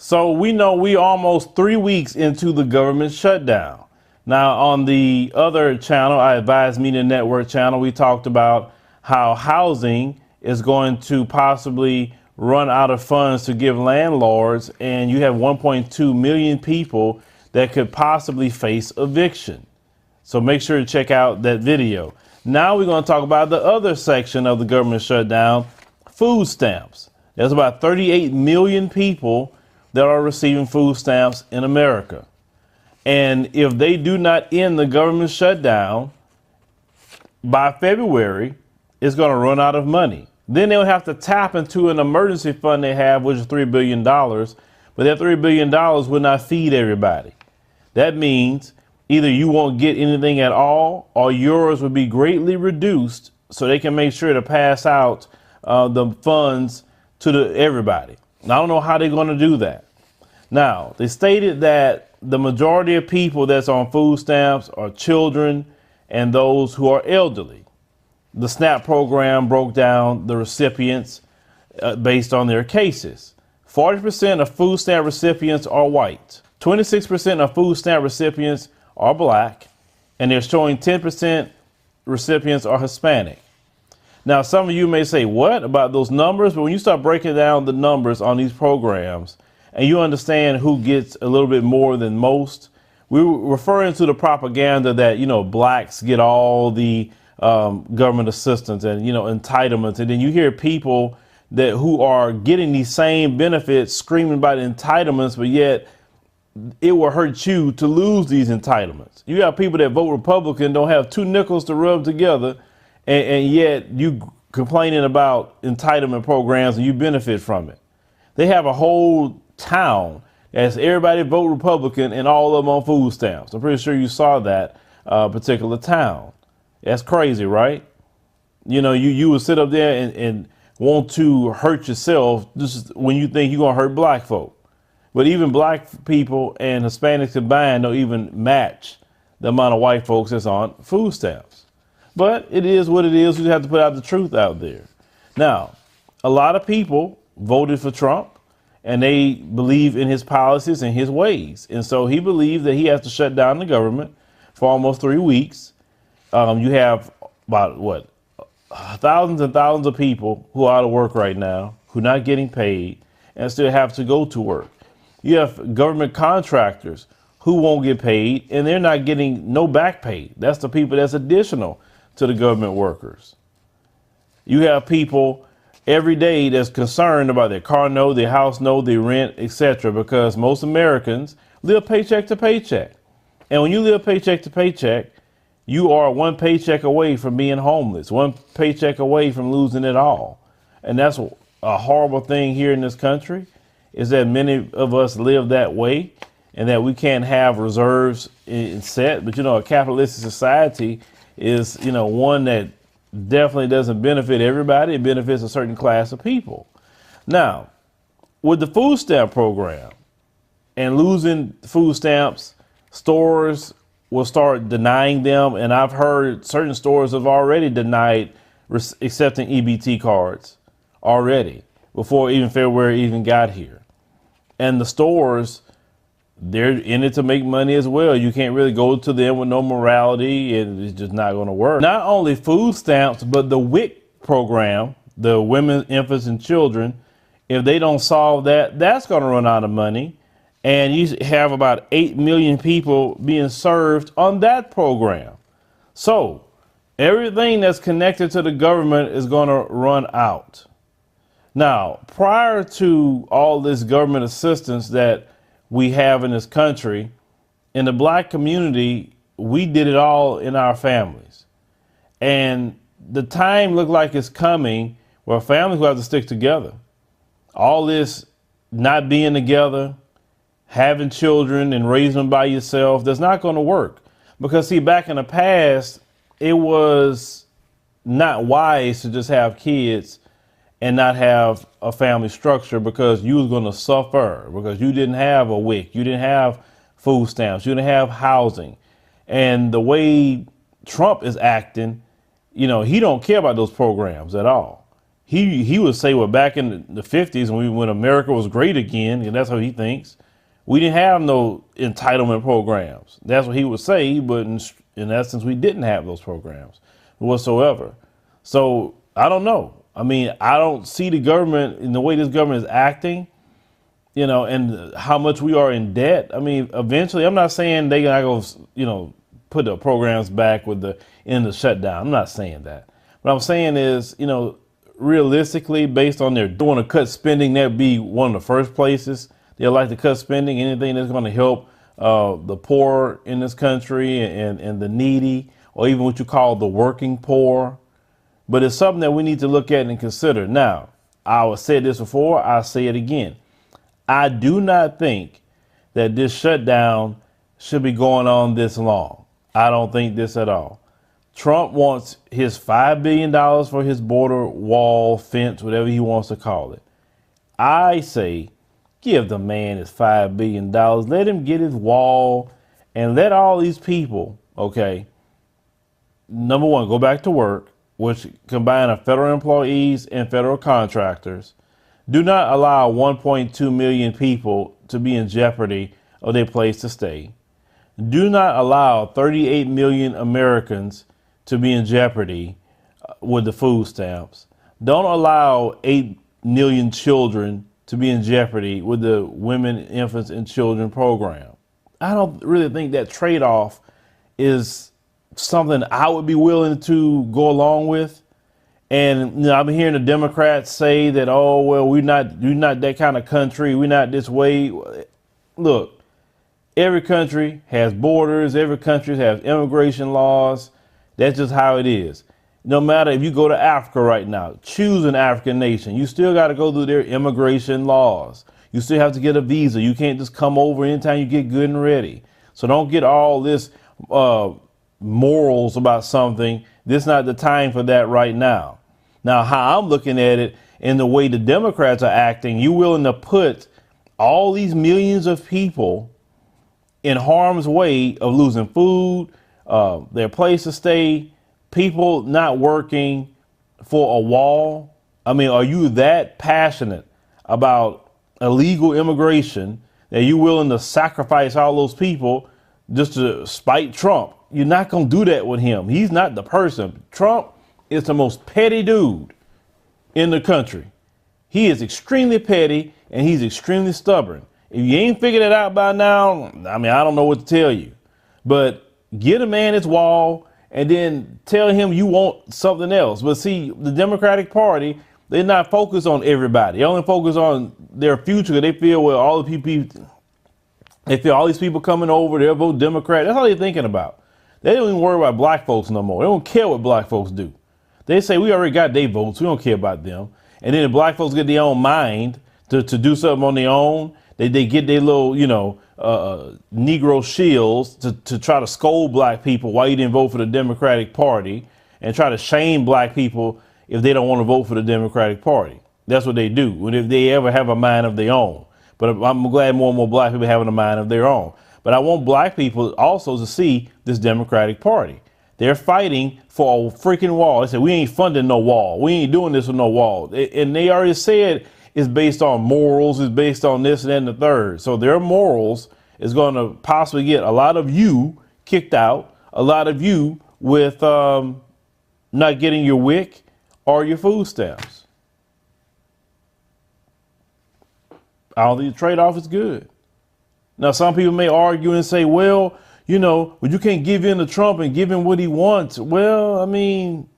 So we know we almost 3 weeks into the government shutdown. Now, on the other channel, I Advise Media Network channel, we talked about how housing is going to possibly run out of funds to give landlords, and you have 1.2 million people that could possibly face eviction. So make sure to check out that video. Now we're going to talk about the other section of the government shutdown, food stamps. There's about 38 million people that are receiving food stamps in America. And if they do not end the government shutdown by February, it's going to run out of money. Then they'll have to tap into an emergency fund they have, which is $3 billion. But that $3 billion will not feed everybody. That means either you won't get anything at all, or yours will be greatly reduced so they can make sure to pass out the funds to everybody. And I don't know how they're going to do that. Now, they stated that the majority of people that's on food stamps are children and those who are elderly. The SNAP program broke down the recipients based on their cases. 40% of food stamp recipients are white. 26% of food stamp recipients are black, and they're showing 10% recipients are Hispanic. Now, some of you may say, what about those numbers? But when you start breaking down the numbers on these programs and you understand who gets a little bit more than most, we're referring to the propaganda that, blacks get all the government assistance and, entitlements. And then you hear people who are getting these same benefits screaming about entitlements, but yet it will hurt you to lose these entitlements. You have people that vote Republican, don't have two nickels to rub together, and yet you complaining about entitlement programs and you benefit from it. They have a whole town as everybody vote Republican and all of them on food stamps. I'm pretty sure you saw that particular town. That's crazy, right? You would sit up there and want to hurt yourself just when you think you're going to hurt black folk. But even black people and Hispanics combined don't even match the amount of white folks that's on food stamps. But it is what it is. We have to put out the truth out there. Now, a lot of people voted for Trump and they believe in his policies and his ways. And so he believes that he has to shut down the government for almost 3 weeks. You have about, thousands and thousands of people who are out of work right now, who are not getting paid and still have to go to work. You have government contractors who won't get paid and they're not getting no back pay. That's the people that's additional to the government workers. You have people every day that's concerned about their car note, their house note, their rent, etc., because most Americans live paycheck to paycheck. And when you live paycheck to paycheck, you are one paycheck away from being homeless, one paycheck away from losing it all. And that's a horrible thing here in this country, is that many of us live that way and that we can't have reserves set. But, a capitalistic society is, one that definitely doesn't benefit everybody. It benefits a certain class of people. Now, with the food stamp program and losing food stamps, stores will start denying them. And I've heard certain stores have already denied accepting EBT cards already before even February even got here. And the stores, they're in it to make money as well. You can't really go to them with no morality, and it's just not going to work. Not only food stamps, but the WIC program, the Women, Infants, and Children, if they don't solve that, that's going to run out of money. And you have about 8 million people being served on that program. So everything that's connected to the government is going to run out. Now, prior to all this government assistance that we have in this country, in the black community, we did it all in our families. And the time looked like it's coming where families will have to stick together. All this not being together, having children and raising them by yourself, that's not going to work. Because, see, back in the past, it was not wise to just have kids and not have a family structure, because you was going to suffer, because you didn't have a WIC, you didn't have food stamps, you didn't have housing. And the way Trump is acting, he don't care about those programs at all. He would say, well, back in the 50s when America was great again, and that's how he thinks, we didn't have no entitlement programs. That's what he would say, but in essence, we didn't have those programs whatsoever. So I don't know. I mean, I don't see the government in the way this government is acting, and how much we are in debt. I mean, eventually, I'm not saying they're going to go, put the programs back with the end of the shutdown. I'm not saying that. What I'm saying is, realistically, based on their doing to cut spending, that'd be one of the first places they'll like to cut spending. Anything that's going to help the poor in this country and the needy, or even what you call the working poor. But it's something that we need to look at and consider. Now, I said this before, I'll say it again. I do not think that this shutdown should be going on this long. I don't think this at all. Trump wants his $5 billion for his border wall, fence, whatever he wants to call it. I say, give the man his $5 billion. Let him get his wall and let all these people, okay, number one, go back to work, which combine of federal employees and federal contractors. Do not allow 1.2 million people to be in jeopardy of their place to stay. Do not allow 38 million Americans to be in jeopardy with the food stamps. Don't allow 8 million children to be in jeopardy with the Women, Infants, and Children program. I don't really think that trade-off is something I would be willing to go along with. And I've been hearing the Democrats say that, oh, well, we're not that kind of country. We're not this way. Look, every country has borders. Every country has immigration laws. That's just how it is. No matter if you go to Africa right now, choose an African nation, you still got to go through their immigration laws. You still have to get a visa. You can't just come over anytime you get good and ready. So don't get all this morals about something. This is not the time for that right now. Now, how I'm looking at it and the way the Democrats are acting, you willing to put all these millions of people in harm's way of losing food, their place to stay, people not working for a wall. I mean, are you that passionate about illegal immigration that you're willing to sacrifice all those people just to spite Trump? You're not going to do that with him. He's not the person. Trump is the most petty dude in the country. He is extremely petty and he's extremely stubborn. If you ain't figured it out by now, I mean, I don't know what to tell you. But get a man his wall and then tell him you want something else. But see, the Democratic Party, they're not focused on everybody. They only focus on their future. They feel, well, all the people, they feel all these people coming over, they'll vote Democrat. That's all they're thinking about. They don't even worry about black folks no more. They don't care what black folks do. They say, we already got their votes. We don't care about them. And then the black folks get their own mind to do something on their own. They get their little, Negro shields to try to scold black people why you didn't vote for the Democratic Party and try to shame black people if they don't want to vote for the Democratic Party. That's what they do. And if they ever have a mind of their own. But I'm glad more and more black people having a mind of their own. But I want black people also to see this Democratic Party. They're fighting for a freaking wall. They said, we ain't funding no wall. We ain't doing this with no wall. And they already said it's based on morals. It's based on this and that and the third. So their morals is going to possibly get a lot of you kicked out, a lot of you with not getting your WIC or your food stamps. I don't think the trade-off is good. Now, some people may argue and say, well, but you can't give in to Trump and give him what he wants. Well, I mean,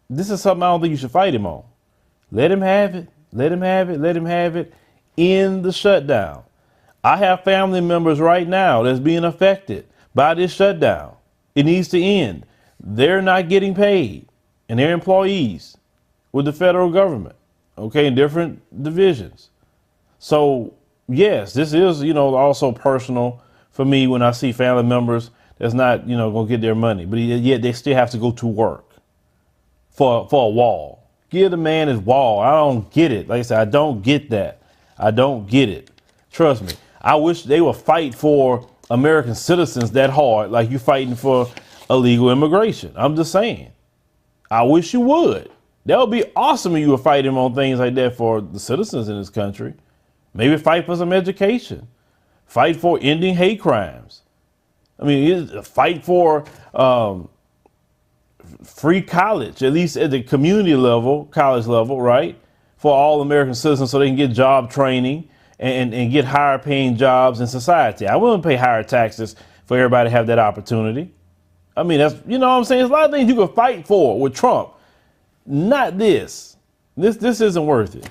this is something I don't think you should fight him on. Let him have it. Let him have it. Let him have it in the shutdown. I have family members right now that's being affected by this shutdown. It needs to end. They're not getting paid and they're employees with the federal government, okay, in different divisions. So, yes, this is, also personal for me when I see family members that's not, going to get their money, but yet they still have to go to work for a wall. Give the man his wall. I don't get it. Like I said, I don't get that. I don't get it. Trust me. I wish they would fight for American citizens that hard, like you fighting for illegal immigration. I'm just saying. I wish you would. That would be awesome if you were fighting on things like that for the citizens in this country. Maybe fight for some education, fight for ending hate crimes. I mean, fight for free college, at least at the community level, college level, right? For all American citizens so they can get job training and get higher paying jobs in society. I wouldn't pay higher taxes for everybody to have that opportunity. I mean, that's, you know what I'm saying? There's a lot of things you could fight for with Trump. Not this. This isn't worth it.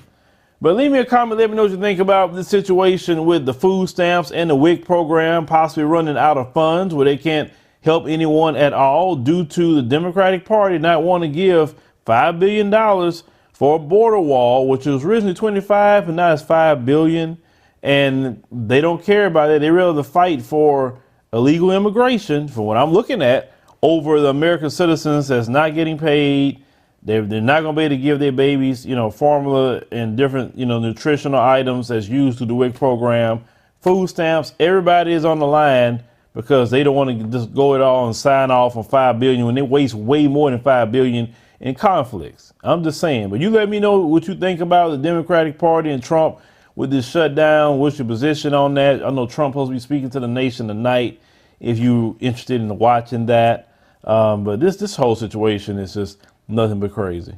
But leave me a comment. Let me know what you think about this situation with the food stamps and the WIC program possibly running out of funds where they can't help anyone at all due to the Democratic Party not wanting to give $5 billion for a border wall, which was originally 25 and now it's $5 billion. And they don't care about it. They rather fight for illegal immigration, from what I'm looking at, over the American citizens that's not getting paid. They're not going to be able to give their babies, formula and different, nutritional items that's used through the WIC program, food stamps. Everybody is on the line because they don't want to just go it all and sign off on $5 billion when they waste way more than $5 billion in conflicts. I'm just saying. But you let me know what you think about the Democratic Party and Trump with this shutdown. What's your position on that? I know Trump supposed to be speaking to the nation tonight if you're interested in watching that. But this whole situation is just nothing but crazy.